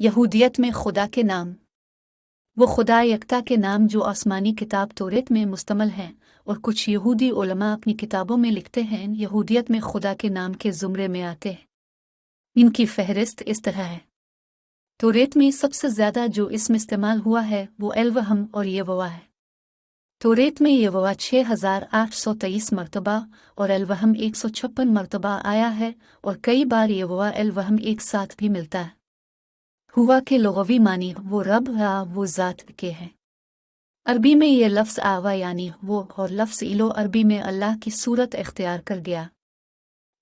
یہودیت میں خدا کے نام۔ وہ خدا یکتا کے نام جو آسمانی کتاب توریت میں مشتمل ہیں، اور کچھ یہودی علماء اپنی کتابوں میں لکھتے ہیں یہودیت میں خدا کے نام کے زمرے میں آتے ہیں۔ ان کی فہرست اس طرح ہے۔ توریت میں سب سے زیادہ جو اسم استعمال ہوا ہے وہ الوہم اور یہوہ ہے۔ توریت میں یہوہ 6823 مرتبہ اور الوہم 156 مرتبہ آیا ہے، اور کئی بار یہوہ الوہم ایک ساتھ بھی ملتا ہے۔ ہوا کے لغوی معنی وہ رب وہ ذات کے ہیں۔ عربی میں یہ لفظ آوا یعنی وہ، اور لفظ الو عربی میں اللہ کی صورت اختیار کر گیا۔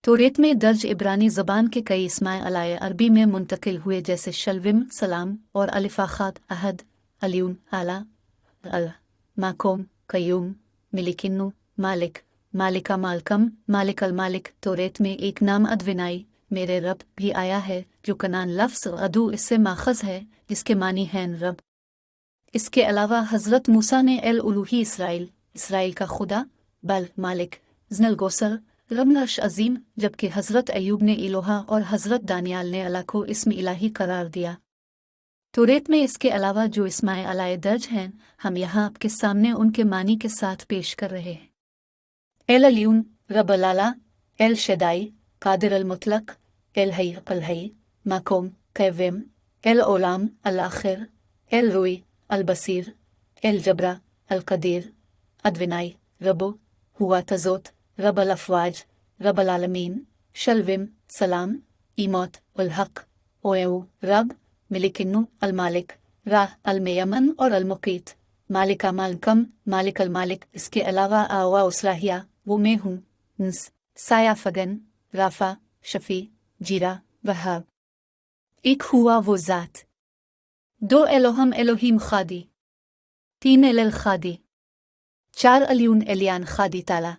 توریت میں درج عبرانی زبان کے کئی اسماء الہی عربی میں منتقل ہوئے، جیسے شلوم سلام اور الفاخات احد، علیون اعلی، ماکوم قیوم، ملکنو مالک، مالکہ مالکم، مالک المالک۔ توریت میں ایک نام ادونائی میرے رب بھی آیا ہے، جو کنان لفظ ادو اس سے ماخذ ہے، جس کے معنی ہیں رب۔ اس کے علاوہ حضرت موسیٰ نے الوہی اسرائیل کا خدا، بل مالک، ذن الگوسر، رب عرش عظیم، جبکہ حضرت ایوب نے الوہا اور حضرت دانیال نے اللہ کو اسم الہی قرار دیا۔ توریت میں اس کے علاوہ جو اسماء الہی درج ہیں، ہم یہاں آپ کے سامنے ان کے معنی کے ساتھ پیش کر رہے ہیں۔ العلیون رب العلا، الشدائی قادر المطلق، الحی الحی، ماکوم قیوم، العلام الآخر، الروی البصیر، الجبرا القدیر، ادونائی ربو ہوا تزوت، رب الافواج، رب العالمین، شلوم سلام، ایموت الحق، اویو رب، ملکنو المالک، راہ المیمن اور المقیت، مالکہ مالکم، مالک المالک۔ اس کے علاوہ آوا اسراہیہ وہ میں ہوں، نس سایہ فگن، رافع شفیع، جیرا وہاب۔ ایک ہوا وہ ذات، دو الوہم الوہیم خادی، تین الخادی، چار علیون الیان خادی تعالی،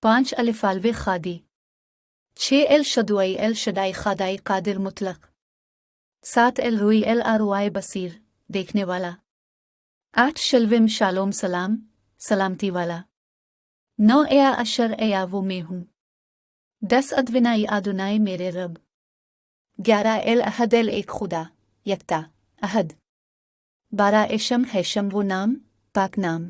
پانچ الف الو خادی، چھ الشدوائی الشدائی خدائی قادر مطلق، سات الروی الاروائے بصیر دیکھنے والا، آٹھ شلوم شالوم سلام سلامتی والا، نو ایا اشر ایا وہ میں ہوں، 10 ادونائی آدونائی میرے رب، 11 الاحد ایک خدا یکتا احد، 12 اشم ہیشم وہ نام پاک نام،